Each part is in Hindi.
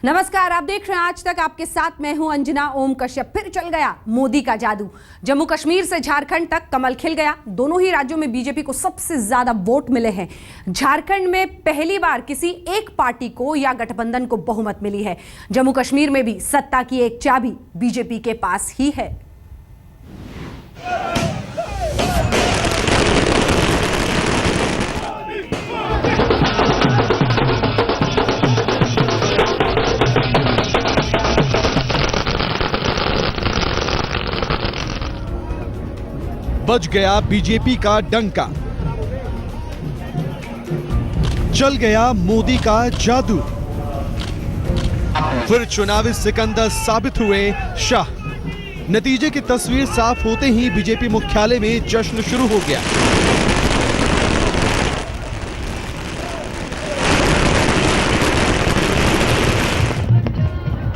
नमस्कार, आप देख रहे हैं आज तक। आपके साथ मैं हूं अंजना। ओम कश्यप। फिर चल गया मोदी का जादू। जम्मू कश्मीर से झारखंड तक कमल खिल गया। दोनों ही राज्यों में बीजेपी को सबसे ज्यादा वोट मिले हैं। झारखंड में पहली बार किसी एक पार्टी को या गठबंधन को बहुमत मिली है। जम्मू कश्मीर में भी सत्ता की एक चाबी बीजेपी के पास ही है। बज गया बीजेपी का डंका, चल गया मोदी का जादू। फिर चुनावी सिकंदर साबित हुए शाह। नतीजे की तस्वीर साफ होते ही बीजेपी मुख्यालय में जश्न शुरू हो गया।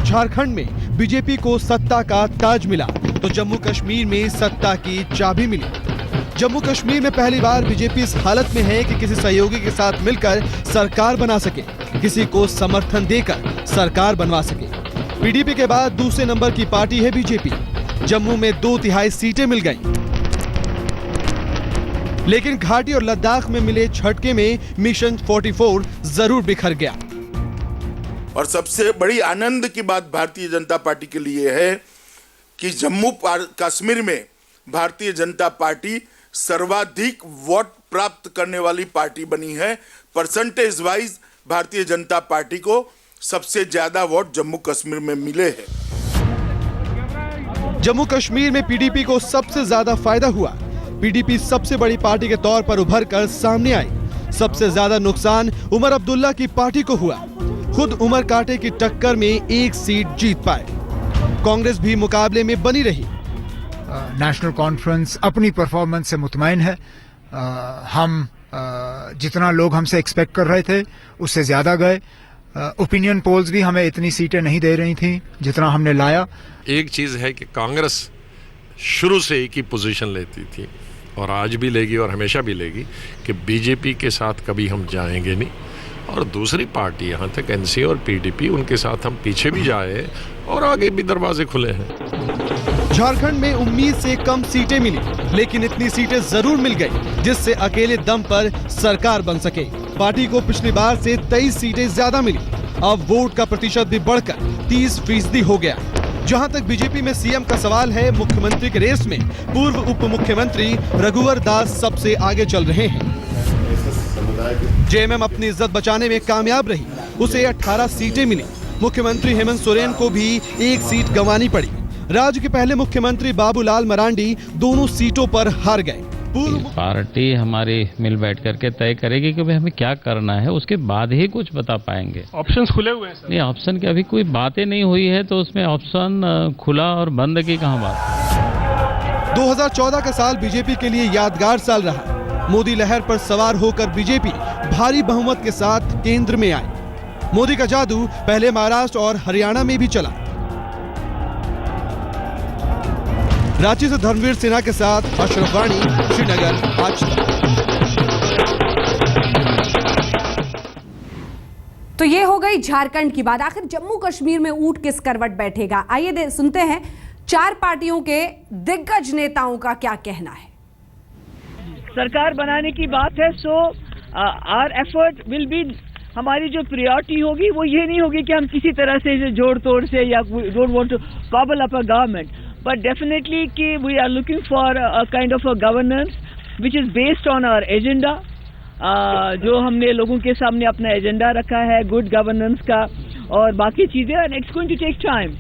झारखंड में बीजेपी को सत्ता का ताज मिला तो जम्मू कश्मीर में सत्ता की चाबी मिली। जम्मू कश्मीर में पहली बार बीजेपी इस हालत में है कि किसी सहयोगी के साथ मिलकर सरकार बना सके, किसी को समर्थन देकर सरकार बनवा सके। पीडीपी के बाद दूसरे नंबर की पार्टी है बीजेपी। जम्मू में 2/3 सीटें मिल गईं। लेकिन घाटी और लद्दाख में मिले झटके में मिशन 44 जरूर बिखर गया। और सबसे बड़ी आनंद की बात भारतीय जनता पार्टी के लिए है कि जम्मू कश्मीर में भारतीय जनता पार्टी सर्वाधिक वोट प्राप्त करने वाली पार्टी बनी है। Percentage wise Bharatiya Janata party को सबसे ज्यादा वोट जम्मू कश्मीर में मिले हैं। जम्मू कश्मीर में पीडीपी को सबसे ज्यादा फायदा हुआ। पीडीपी सबसे बड़ी पार्टी के तौर पर उभर कर सामने आई। सबसे ज्यादा नुकसान उमर अब्दुल्ला की पार्टी को हुआ। खुद उमर कांटे की टक्कर में एक सीट जीत पाए। कांग्रेस भी मुकाबले में बनी रही। नेशनल कॉन्फ्रेंस अपनी परफॉर्मेंस से मुतमईन है। हम जितना लोग हमसे एक्सपेक्ट कर रहे थे उससे ज्यादा गए। ओपिनियन पोल्स भी हमें इतनी सीटें नहीं दे रही थी जितना हमने लाया। एक चीज है कि कांग्रेस शुरू से एक ही पोजीशन लेती थी और आज भी लेगी और हमेशा भी लेगी कि बीजेपी के साथ कभी हम जाएंगे नहीं। और दूसरी पार्टी यहाँ तक एनसी और पीडीपी, उनके साथ हम पीछे भी जाए और आगे भी दरवाजे खुले हैं। झारखंड में उम्मीद से कम सीटें मिली, लेकिन इतनी सीटें जरूर मिल गई जिससे अकेले दम पर सरकार बन सके। पार्टी को पिछली बार से 23 सीटें ज्यादा मिली। अब वोट का प्रतिशत भी बढ़कर 30% हो गया। जहां तक बीजेपी में सीएम का सवाल है, मुख्यमंत्री के रेस में पूर्व उप मुख्यमंत्री रघुवर दास सबसे आगे चल रहे हैं। जेएमएम अपनी इज्जत बचाने में कामयाब रही। उसे 18 सीटें मिली। मुख्यमंत्री हेमंत सोरेन को भी एक सीट गंवानी पड़ी। राज्य के पहले मुख्यमंत्री बाबूलाल मरांडी दोनों सीटों पर हार गए। पार्टी हमारी मिल बैठ करके तय करेगी कि भाई हमें क्या करना है, उसके बाद ही कुछ बता पाएंगे। ऑप्शंस खुले हुए हैं सर? नहीं, ऑप्शन की अभी कोई बातें नहीं हुई है, तो उसमें ऑप्शन खुला और बंद की कहाँ बात। 2014 का साल बीजेपी के लिए यादगार साल रहा। मोदी लहर पर सवार होकर बीजेपी भारी बहुमत के साथ केंद्र में आई। मोदी का जादू पहले महाराष्ट्र और हरियाणा में भी चला। रांची से धर्मवीर सिन्हा के साथ अशरफ वाणी, श्रीनगर, आज तक। तो ये हो गई झारखंड की बात। आखिर जम्मू कश्मीर में ऊंट किस करवट बैठेगा, आइए सुनते हैं 4 पार्टियों के दिग्गज नेताओं का क्या कहना है। सरकार बनाने की बात है, so our effort will be, हमारी जो प्रायोरिटी होगी वो ये नहीं होगी कि हम किसी तरह से जोड़ तोड़ से या don't want to cobble up a government, but definitely कि we are looking for a kind of a governance which is based on our agenda. जो हमने लोगों के सामने अपना एजेंडा रखा है गुड गवर्नेंस का और बाकी चीजें, and it's going to take time.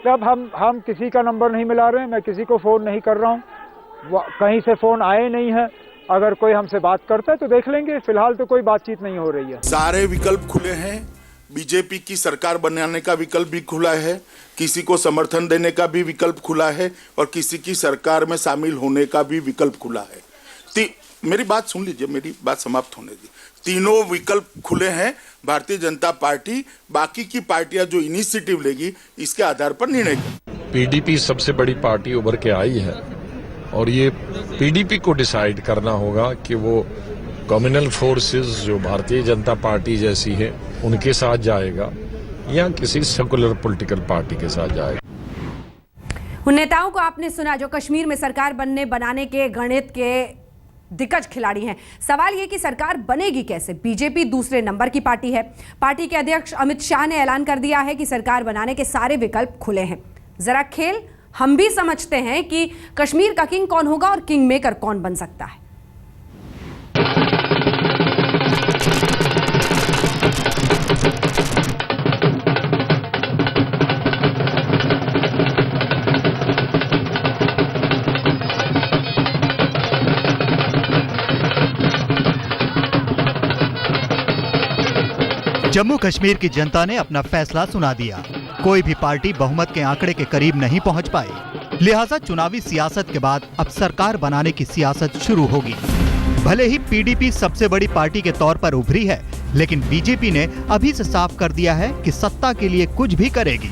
तब हम किसी का नंबर नहीं मिला रहे हैं, मैं किसी को फोन नहीं कर रहा हूँ, कहीं से फोन आए नहीं है। अगर कोई हमसे बात करता है तो देख लेंगे, फिलहाल तो कोई बातचीत नहीं हो रही है। सारे विकल्प खुले हैं। बीजेपी की सरकार बनाने का विकल्प भी खुला है, किसी को समर्थन देने का भी विकल्प खुला है और किसी की सरकार में शामिल होने का भी विकल्प खुला है। मेरी बात सुन लीजिए, मेरी बात समाप्त होने दी। तीनों विकल्प खुले हैं। भारतीय जनता पार्टी बाकी की पार्टियां जो इनिशिएटिव लेगी इसके आधार पर निर्णय करेगी। पीडीपी सबसे बड़ी पार्टी उभर के आई है और ये पीडीपी को डिसाइड करना होगा कि वो कम्युनल फोर्सेस जो भारतीय जनता पार्टी जैसी है उनके साथ जाएगा या किसी सेकुलर पॉलिटिकल पार्टी के साथ जाएगा। उन नेताओं को आपने सुना जो कश्मीर में सरकार बनाने के गणित के दिग्गज खिलाड़ी हैं। सवाल यह कि सरकार बनेगी कैसे? बीजेपी दूसरे नंबर की पार्टी है। पार्टी के अध्यक्ष अमित शाह ने ऐलान कर दिया है कि सरकार बनाने के सारे विकल्प खुले हैं। जरा खेल हम भी समझते हैं कि कश्मीर का किंग कौन होगा और किंग मेकर कौन बन सकता है। जम्मू कश्मीर की जनता ने अपना फैसला सुना दिया। कोई भी पार्टी बहुमत के आंकड़े के करीब नहीं पहुंच पाई। लिहाजा चुनावी सियासत के बाद अब सरकार बनाने की सियासत शुरू होगी। भले ही पीडीपी सबसे बड़ी पार्टी के तौर पर उभरी है, लेकिन बीजेपी ने अभी से साफ कर दिया है कि सत्ता के लिए कुछ भी करेगी।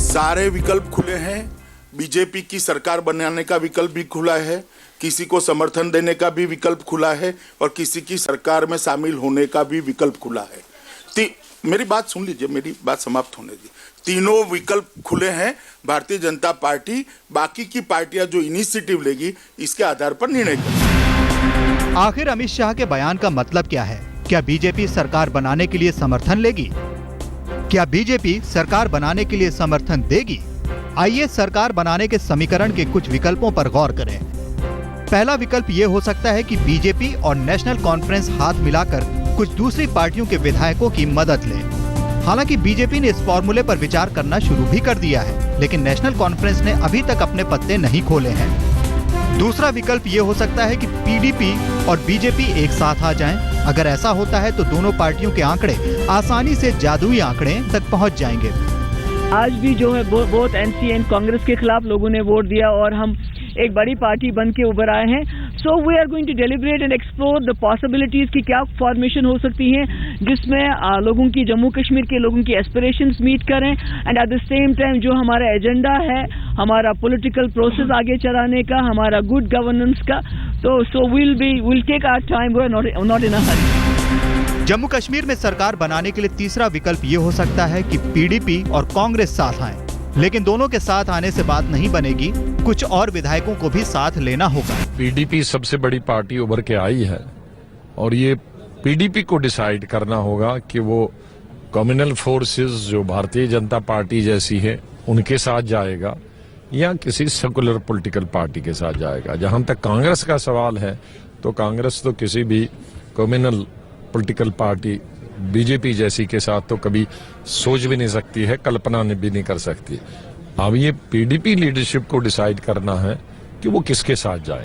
सारे विकल्प खुले हैं। बीजेपी की सरकार बनाने का विकल्प भी खुला है, किसी को समर्थन देने का भी विकल्प खुला है और किसी की सरकार में शामिल होने का भी विकल्प खुला है। मेरी बात सुन लीजिए, मेरी बात समाप्त होने दी। तीनों विकल्प खुले हैं। भारतीय जनता पार्टी बाकी की पार्टियां जो इनिशिएटिव लेगी इसके आधार पर निर्णय करेगी। आखिर अमित शाह के बयान का मतलब क्या है? क्या बीजेपी सरकार बनाने के लिए समर्थन लेगी? क्या बीजेपी सरकार बनाने के लिए समर्थन देगी? आइए सरकार बनाने के समीकरण के कुछ विकल्पों पर गौर करें। पहला विकल्प ये हो सकता है कि बीजेपी और नेशनल कॉन्फ्रेंस हाथ मिलाकर कुछ दूसरी पार्टियों के विधायकों की मदद ले। हालांकि बीजेपी ने इस फॉर्मूले पर विचार करना शुरू भी कर दिया है, लेकिन नेशनल कॉन्फ्रेंस ने अभी तक अपने पत्ते नहीं खोले हैं। दूसरा विकल्प ये हो सकता है कि पीडीपी और बीजेपी एक साथ आ जाएं। अगर ऐसा होता है तो दोनों पार्टियों के आंकड़े आसानी से जादुई आंकड़े तक पहुँच जाएंगे। आज भी जो है बहुत एनसीएन कांग्रेस के खिलाफ लोगों ने वोट दिया और हम एक बड़ी पार्टी बन के उभर आए हैं। So we are going to deliberate and explore the possibilities की क्या फॉर्मेशन हो सकती है जिसमें लोगों की, जम्मू कश्मीर के लोगों की एस्पिरेशंस मीट करें and at the same time जो हमारा एजेंडा है, हमारा पॉलिटिकल प्रोसेस आगे चलाने का, हमारा गुड गवर्नेंस का, तो so will take our time, we are not in a hurry. Jammu Kashmir में सरकार बनाने के लिए तीसरा विकल्प ये हो सकता है कि पीडीपी और कांग्रेस साथ आए, लेकिन दोनों के साथ आने से बात नहीं बनेगी, कुछ और विधायकों को भी साथ लेना होगा। पीडीपी सबसे बड़ी पार्टी उभर के आई है और ये पीडीपी को डिसाइड करना होगा कि वो कम्युनल फोर्सेस जो भारतीय जनता पार्टी जैसी है उनके साथ जाएगा या किसी सेकुलर पॉलिटिकल पार्टी के साथ जाएगा। जहां तक कांग्रेस का सवाल है तो कांग्रेस तो किसी भी कम्युनल पॉलिटिकल पार्टी बीजेपी जैसी के साथ तो कभी सोच भी नहीं सकती है, कल्पना भी नहीं कर सकती। अब ये पीडीपी लीडरशिप को डिसाइड करना है कि वो किसके साथ जाए।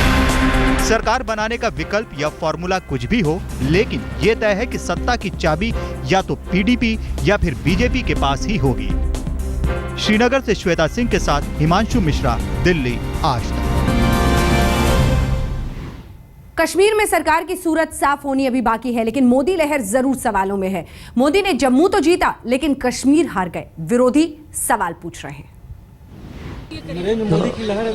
सरकार बनाने का विकल्प या फॉर्मूला कुछ भी हो, लेकिन ये तय है कि सत्ता की चाबी या तो पीडीपी या फिर बीजेपी के पास ही होगी। श्रीनगर से श्वेता सिंह के साथ हिमांशु मिश्रा, दिल्ली, आज तक। कश्मीर में सरकार की सूरत साफ होनी अभी बाकी है, लेकिन मोदी लहर जरूर सवालों में है। मोदी ने जम्मू तो जीता, लेकिन कश्मीर हार गए। विरोधी सवाल पूछ रहे हैं। नरेंद्र मोदी की लहर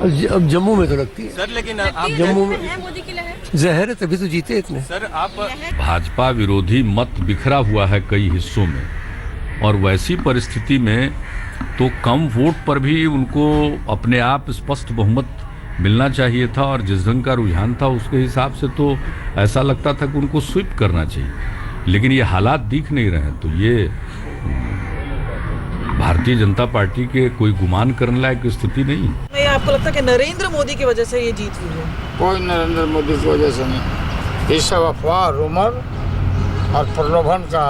अभी अब जम्मू में तो लगती है सर, लेकिन आप जम्मू में मोदी की लहर जहर है, तभी तो जीते इतने सर। आप भाजपा विरोधी मत बिखरा हुआ है कई हिस्सों में, और वैसी परिस्थिति में तो कम वोट पर भी उनको अपने आप स्पष्ट बहुमत मिलना चाहिए था, और जिस ढंग का रुझान था उसके हिसाब से तो ऐसा लगता था कि उनको स्वीप करना चाहिए, लेकिन ये हालात दिख नहीं रहे। तो ये भारतीय जनता पार्टी के कोई गुमान करने लायक स्थिति नहीं। नहीं, आपको लगता है कि नरेंद्र मोदी की वजह से ये जीत हुई है? कोई नरेंद्र मोदी की वजह से नहीं, ये सब अफवाह, रूमर और प्रलोभन का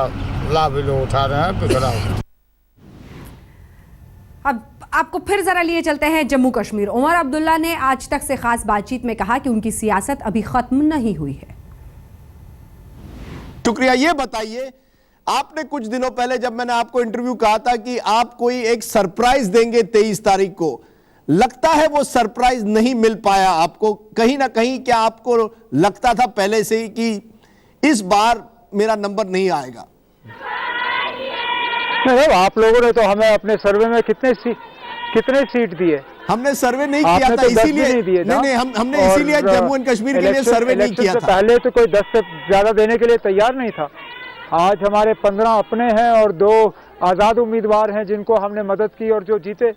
लाभ लोग उठा रहे हैं, बिखरा हुआ। अब आपको फिर जरा लिए चलते हैं जम्मू कश्मीर। उमर अब्दुल्ला ने आज तक से खास बातचीत में कहा कि उनकी सियासत अभी खत्म नहीं हुई है। शुक्रिया। ये बताइए, आपने कुछ दिनों पहले जब मैंने आपको इंटरव्यू कहा था कि आप कोई एक सरप्राइज देंगे 23 तारीख को, लगता है वो सरप्राइज नहीं मिल पाया आपको। कहीं ना कहीं क्या आपको लगता था पहले से ही कि इस बार मेरा नंबर नहीं आएगा? नहीं, आप लोगों ने तो हमें अपने सर्वे में कितने सीट दिए? हमने सर्वे नहीं किया था, इसीलिए नहीं, हमने इसीलिए जम्मू एंड कश्मीर के लिए सर्वे नहीं किया था। पहले तो कोई 10 से ज्यादा देने के लिए तैयार नहीं था। आज हमारे 15 अपने हैं और 2 आज़ाद उम्मीदवार हैं जिनको हमने मदद की और जो जीते,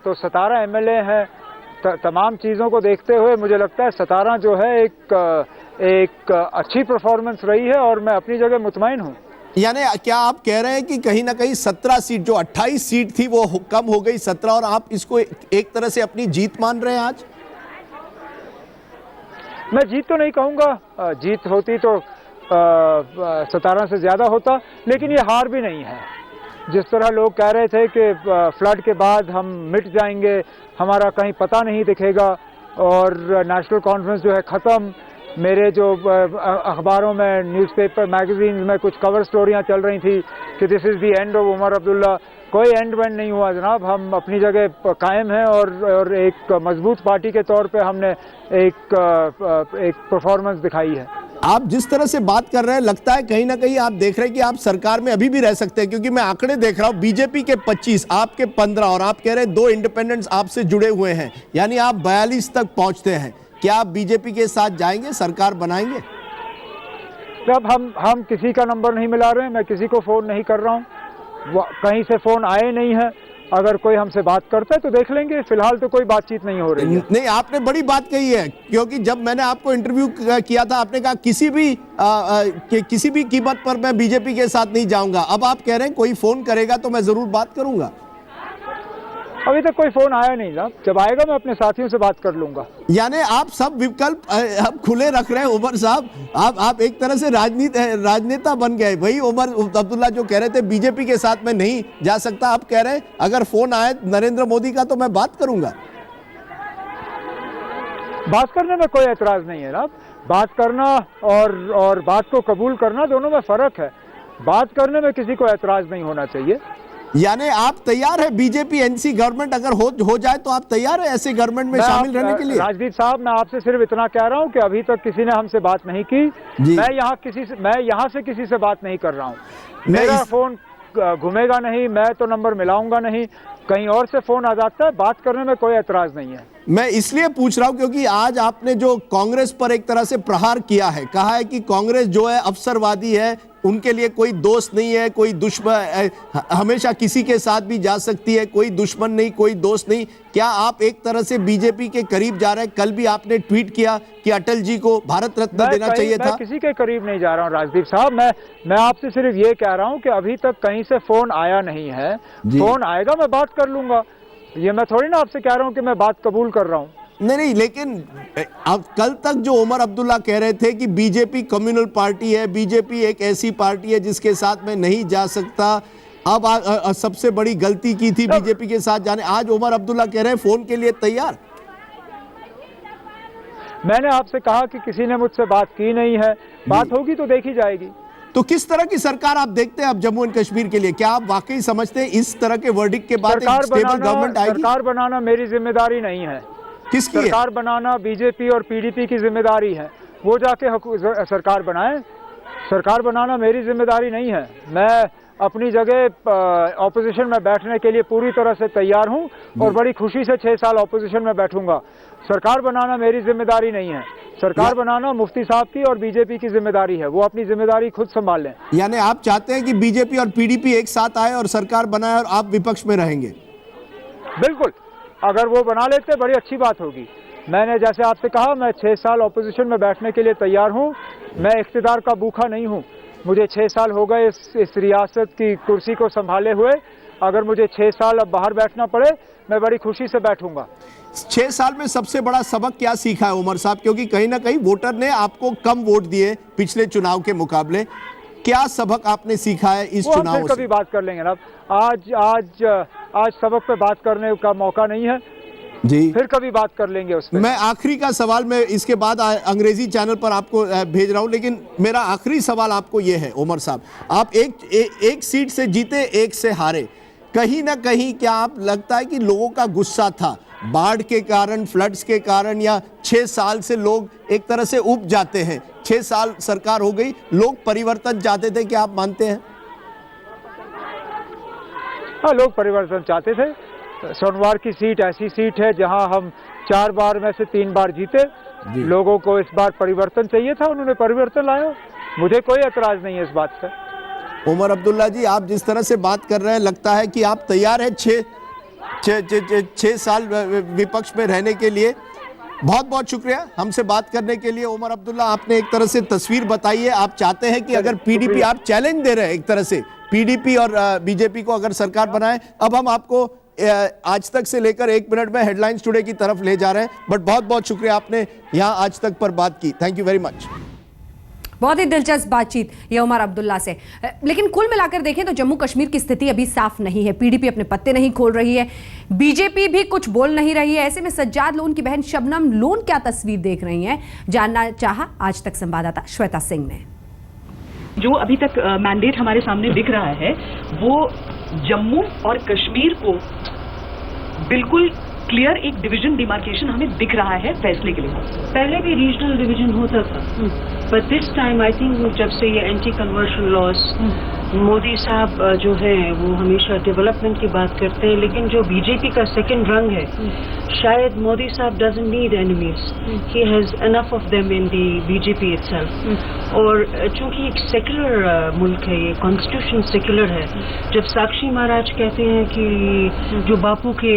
तो 17 एमएलए हैं। तमाम चीज़ों को देखते हुए मुझे लगता है 17 जो है एक अच्छी परफॉर्मेंस रही है और मैं अपनी जगह मुतमईन हूँ। यानी क्या आप कह रहे हैं कि कहीं ना कहीं 17 सीट, जो 28 सीट थी वो कम हो गई 17, और आप इसको एक तरह से अपनी जीत मान रहे हैं आज? मैं जीत तो नहीं कहूँगा, जीत होती तो 17 से ज़्यादा होता, लेकिन ये हार भी नहीं है। जिस तरह लोग कह रहे थे कि फ्लड के बाद हम मिट जाएंगे, हमारा कहीं पता नहीं दिखेगा और नेशनल कॉन्फ्रेंस जो है ख़त्म, मेरे जो अखबारों में, न्यूज़पेपर, मैगजीन में कुछ कवर स्टोरियां चल रही थी कि this is the end of Omar Abdullah, कोई एंड वेंड नहीं हुआ जनाब। हम अपनी जगह कायम हैं और एक मजबूत पार्टी के तौर पे हमने एक परफॉर्मेंस दिखाई है। आप जिस तरह से बात कर रहे हैं, लगता है कहीं ना कहीं आप देख रहे हैं कि आप सरकार में अभी भी रह सकते हैं, क्योंकि मैं आंकड़े देख रहा हूं, बीजेपी के 25, आपके 15, और आप कह रहे हैं 2 इंडिपेंडेंट्स आपसे जुड़े हुए हैं, यानी आप 42 तक पहुंचते हैं। क्या आप बीजेपी के साथ जाएंगे, सरकार बनाएंगे? जब हम किसी का नंबर नहीं मिला रहे हैं, मैं किसी को फोन नहीं कर रहा हूँ, कहीं से फोन आए नहीं है। अगर कोई हमसे बात करता है तो देख लेंगे, फिलहाल तो कोई बातचीत नहीं हो रही है। नहीं, आपने बड़ी बात कही है, क्योंकि जब मैंने आपको इंटरव्यू किया था आपने कहा किसी भी कीमत पर मैं बीजेपी के साथ नहीं जाऊंगा। अब आप कह रहे हैं कोई फोन करेगा तो मैं जरूर बात करूंगा। अभी तक कोई फोन आया नहीं साहब, जब आएगा मैं अपने साथियों से बात कर लूंगा। यानी आप सब विकल्प आप खुले रख रहे हैं उमर साहब, आप एक तरह से राजनेता बन गए। वही उमर अब्दुल्ला जो कह रहे थे बीजेपी के साथ में नहीं जा सकता, आप कह रहे हैं अगर फोन आए नरेंद्र मोदी का तो मैं बात करूंगा। बात करने में कोई एतराज नहीं है ना, बात करना और बात को कबूल करना दोनों में फर्क है। बात करने में किसी को एतराज नहीं होना चाहिए। यानी आप तैयार है, बीजेपी एनसी गवर्नमेंट अगर हो जाए तो आप तैयार है ऐसे गवर्नमेंट में शामिल रहने के लिए? राजदीप साहब, मैं आपसे सिर्फ इतना कह रहा हूं कि अभी तक किसी ने हमसे बात नहीं की। मैं यहाँ से किसी से बात नहीं कर रहा हूं। मेरा फोन घूमेगा नहीं, मैं तो नंबर मिलाऊंगा नहीं, कहीं और से फोन आ जाता है, बात करने में कोई एतराज नहीं है। मैं इसलिए पूछ रहा हूं क्योंकि आज आपने जो कांग्रेस पर एक तरह से प्रहार किया है, कहा है कि कांग्रेस जो है अवसरवादी है, उनके लिए कोई दोस्त नहीं है, कोई दुश्मन, हमेशा किसी के साथ भी जा सकती है, कोई दुश्मन नहीं, कोई दोस्त नहीं। क्या आप एक तरह से बीजेपी के करीब जा रहे हैं? कल भी आपने ट्वीट किया कि अटल जी को भारत रत्न देना चाहिए था। मैं किसी के करीब नहीं जा रहा हूं राजदीप साहब, मैं आपसे सिर्फ ये कह रहा हूं कि अभी तक कहीं से फोन आया नहीं है। फोन आएगा मैं बात कर लूंगा, ये मैं थोड़ी ना आपसे कह रहा हूं कि मैं बात कबूल कर रहा हूं। नहीं, लेकिन अब कल तक जो उमर अब्दुल्ला कह रहे थे कि बीजेपी कम्युनल पार्टी है, बीजेपी एक ऐसी पार्टी है जिसके साथ मैं नहीं जा सकता, अब सबसे बड़ी गलती की थी बीजेपी के साथ जाने, आज उमर अब्दुल्ला कह रहे हैं फोन के लिए तैयार। मैंने आपसे कहा कि किसी ने मुझसे बात की नहीं है, बात होगी तो देखी जाएगी। तो किस तरह की सरकार आप देखते हैं अब जम्मू एंड कश्मीर के लिए? क्या आप वाकई समझते हैं इस तरह के वर्डिक्ट के बाद एक स्टेबल गवर्नमेंट आएगी? सरकार बनाना मेरी जिम्मेदारी नहीं है। किसकी सरकार बनाना बीजेपी और पीडीपी की जिम्मेदारी है, वो जाके सरकार बनाए। सरकार बनाना मेरी जिम्मेदारी नहीं है। मैं अपनी जगह ऑपोजिशन में बैठने के लिए पूरी तरह से तैयार हूं और बड़ी खुशी से 6 साल ऑपोजिशन में बैठूंगा। सरकार बनाना मेरी जिम्मेदारी नहीं है। सरकार बनाना मुफ्ती साहब की और बीजेपी की जिम्मेदारी है, वो अपनी जिम्मेदारी खुद संभाल लें। यानी आप चाहते हैं कि बीजेपी और पीडीपी एक साथ आए और सरकार बनाए और आप विपक्ष में रहेंगे? बिल्कुल, अगर वो बना लेते बड़ी अच्छी बात होगी। मैंने जैसे आपसे कहा, मैं 6 साल ऑपोजिशन में बैठने के लिए तैयार हूं। मैं इख्तिदार का भूखा नहीं हूं। मुझे 6 साल हो गए इस रियासत की कुर्सी को संभाले हुए। अगर मुझे 6 साल अब बाहर बैठना पड़े, मैं बड़ी खुशी से बैठूंगा। 6 साल में सबसे बड़ा सबक क्या सीखा है उमर साहब? क्योंकि कहीं ना कहीं वोटर ने आपको कम वोट दिए पिछले चुनाव के मुकाबले, क्या सबक आपने सीखा है इस चुनाव से? कभी बात कर लेंगे ना, आज सबक पे बात करने का मौका नहीं है जी, फिर कभी बात कर लेंगे उस पे। मैं आखिरी का सवाल, मैं इसके बाद अंग्रेजी चैनल पर आपको भेज रहा हूं, लेकिन मेरा आखिरी सवाल आपको यह है उमर साहब, आप एक सीट से जीते, एक से हारे, कहीं ना कहीं क्या आप लगता है कि लोगों का गुस्सा था बाढ़ के कारण, फ्लड्स के कारण, या 6 साल से लोग एक तरह से उब जाते हैं? 6 साल सरकार हो गई, लोग परिवर्तन चाहते थे, क्या आप मानते हैं? हाँ, लोग परिवर्तन चाहते थे। सोनवार की सीट ऐसी सीट है जहां हम 4 बार में से 3 बार जीते। लोगों को इस बार परिवर्तन चाहिए था, उन्होंने परिवर्तन लाया। मुझे कोई एतराज नहीं है इस बात से। उमर अब्दुल्ला जी, आप जिस तरह से बात कर रहे हैं लगता है कि आप तैयार हैं 6 साल विपक्ष में रहने के लिए। बहुत बहुत शुक्रिया हमसे बात करने के लिए। उमर अब्दुल्ला, आपने एक तरह से तस्वीर बताई है। आप चाहते हैं कि अगर पीडीपी, आप चैलेंज दे रहे हैं एक तरह से पीडीपी और बीजेपी को अगर सरकार बनाए। अब हम आपको आज तक से लेकर 1 मिनट में हेडलाइंस टुडे की तरफ ले जा रहे हैं, बट बहुत बहुत शुक्रिया आपने यहां आज तक पर बात की। Thank you very much. बहुत ही दिलचस्प बातचीत ये उमर अब्दुल्ला से। लेकिन कुल मिलाकर देखें तो जम्मू कश्मीर की स्थिति अभी साफ नहीं है। पीडीपी अपने पत्ते नहीं खोल रही है, बीजेपी भी कुछ बोल नहीं रही है। ऐसे में सज्जाद लोन की बहन शबनम लोन क्या तस्वीर देख रही हैं, जानना चाहा आज तक संवाददाता श्वेता सिंह ने। जो अभी तक मैंडेट हमारे सामने दिख रहा है वो जम्मू और कश्मीर को बिल्कुल क्लियर एक डिवीजन डिमार्केशन हमें दिख रहा है फैसले के लिए। पहले भी रीजनल डिवीजन होता था, but this time I think जब से ये एंटी कन्वर्शन लॉस, मोदी साहब जो है वो हमेशा डेवलपमेंट की बात करते हैं, लेकिन जो बीजेपी का सेकंड रंग है, शायद मोदी साहब doesn't need enemies, he has enough of them in the BJP itself. और चूंकि एक सेक्युलर मुल्क है, ये कॉन्स्टिट्यूशन सेक्युलर है। जब साक्षी महाराज कहते हैं कि जो बापू के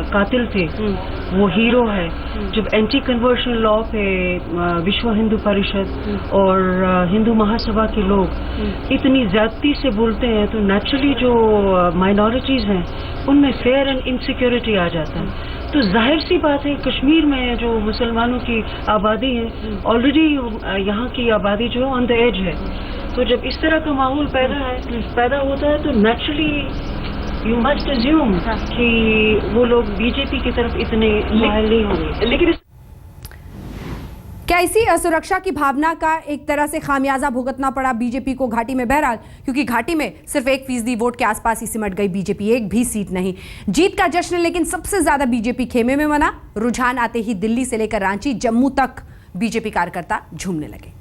कातिल थे वो हीरो है, जब एंटी कन्वर्शन लॉ पे विश्व हिंदू परिषद और हिंदू महासभा के लोग इतनी ज्यादती से बोलते हैं, तो नेचुरली जो माइनॉरिटीज हैं उनमें फेयर एंड इनसिक्योरिटी आ जाता है। तो जाहिर सी बात है कश्मीर में जो मुसलमानों की आबादी है, ऑलरेडी यहाँ की आबादी जो है ऑन द एज है। तो जब इस तरह का माहौल पैदा होता है तो नेचुरली यू मस्ट अज्यूम कि वो लोग बीजेपी की तरफ इतने माहिर नहीं होंगे। लेकिन क्या इसी असुरक्षा की भावना का एक तरह से खामियाजा भुगतना पड़ा बीजेपी को घाटी में? बहरहाल क्योंकि घाटी में सिर्फ 1% वोट के आसपास ही सिमट गई बीजेपी, एक भी सीट नहीं। जीत का जश्न लेकिन सबसे ज्यादा बीजेपी खेमे में मना। रुझान आते ही दिल्ली से लेकर रांची, जम्मू तक बीजेपी कार्यकर्ता झूमने लगे।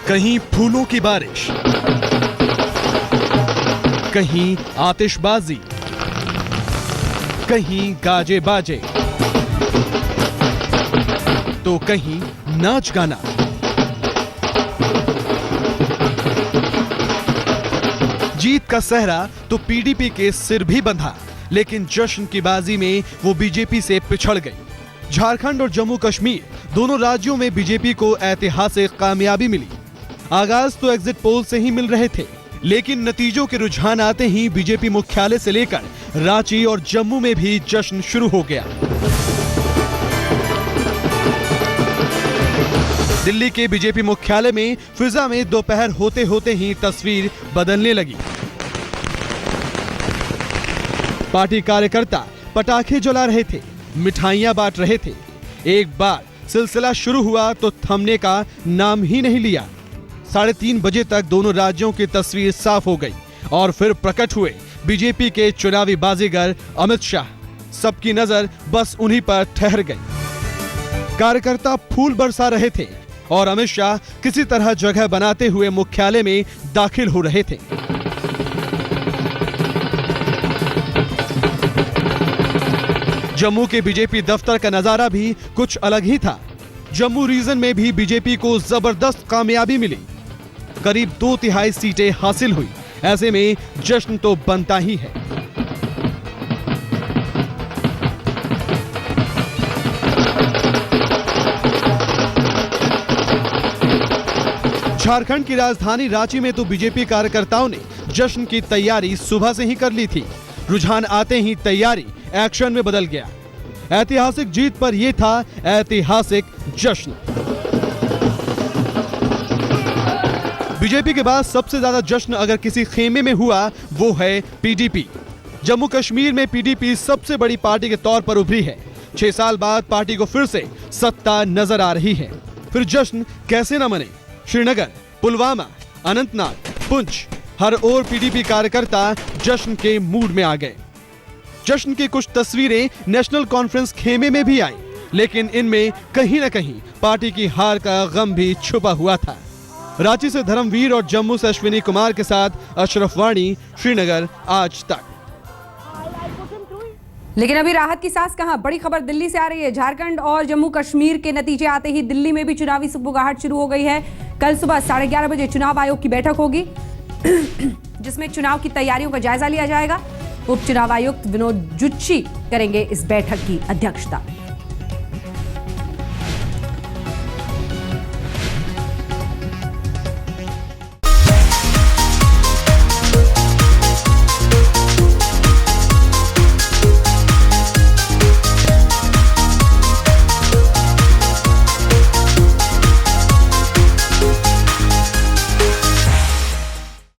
कहीं फूलों की बारिश, कहीं आतिशबाजी, कहीं गाजे बाजे, तो कहीं नाच गाना। जीत का सहरा तो पीडीपी के सिर भी बंधा, लेकिन जश्न की बाजी में वो बीजेपी से पिछड़ गई। झारखंड और जम्मू कश्मीर दोनों राज्यों में बीजेपी को ऐतिहासिक कामयाबी मिली। आगाज तो एग्जिट पोल से ही मिल रहे थे, लेकिन नतीजों के रुझान आते ही बीजेपी मुख्यालय से लेकर रांची और जम्मू में भी जश्न शुरू हो गया। दिल्ली के बीजेपी मुख्यालय में फिजा में दोपहर होते होते ही तस्वीर बदलने लगी। पार्टी कार्यकर्ता पटाखे जला रहे थे, मिठाइयां बांट रहे थे। एक बार सिलसिला शुरू हुआ तो थमने का नाम ही नहीं लिया। 3:30 बजे तक दोनों राज्यों की तस्वीर साफ हो गई और फिर प्रकट हुए बीजेपी के चुनावी बाजीगर अमित शाह। सबकी नजर बस उन्हीं पर ठहर गई। कार्यकर्ता फूल बरसा रहे थे और अमित शाह किसी तरह जगह बनाते हुए मुख्यालय में दाखिल हो रहे थे। जम्मू के बीजेपी दफ्तर का नजारा भी कुछ अलग ही था। जम्मू रीजन में भी बीजेपी को जबरदस्त कामयाबी मिली। करीब 2/3 सीटें हासिल हुई। ऐसे में जश्न तो बनता ही है। झारखंड की राजधानी रांची में तो बीजेपी कार्यकर्ताओं ने जश्न की तैयारी सुबह से ही कर ली थी। रुझान आते ही तैयारी एक्शन में बदल गया। ऐतिहासिक जीत पर यह था ऐतिहासिक जश्न। बीजेपी के बाद सबसे ज्यादा जश्न अगर किसी खेमे में हुआ वो है पीडीपी। जम्मू कश्मीर में पीडीपी सबसे बड़ी पार्टी के तौर पर उभरी है। 6 साल बाद पार्टी को फिर से सत्ता नजर आ रही है। फिर जश्न कैसे न मने। श्रीनगर, पुलवामा, अनंतनाग, पुंछ, हर ओर पीडीपी कार्यकर्ता जश्न के मूड में आ गए। जश्न की कुछ तस्वीरें नेशनल कॉन्फ्रेंस खेमे में भी आई, लेकिन इनमें कहीं न कहीं पार्टी की हार का गम भी छुपा हुआ था। रांची से धर्मवीर और जम्मू से अश्विनी कुमार के साथ अशरफ वाणी, श्रीनगर, आज तक। लेकिन अभी राहत की सांस कहां? बड़ी खबर दिल्ली से आ रही है। झारखंड और जम्मू कश्मीर के नतीजे आते ही दिल्ली में भी चुनावी सुगबुगाहट शुरू हो गई है। कल सुबह 11:30 बजे चुनाव आयोग की बैठक होगी जिसमें चुनाव की तैयारियों का जायजा लिया जाएगा। उप चुनाव आयुक्त विनोद जुच्ची करेंगे इस बैठक की अध्यक्षता।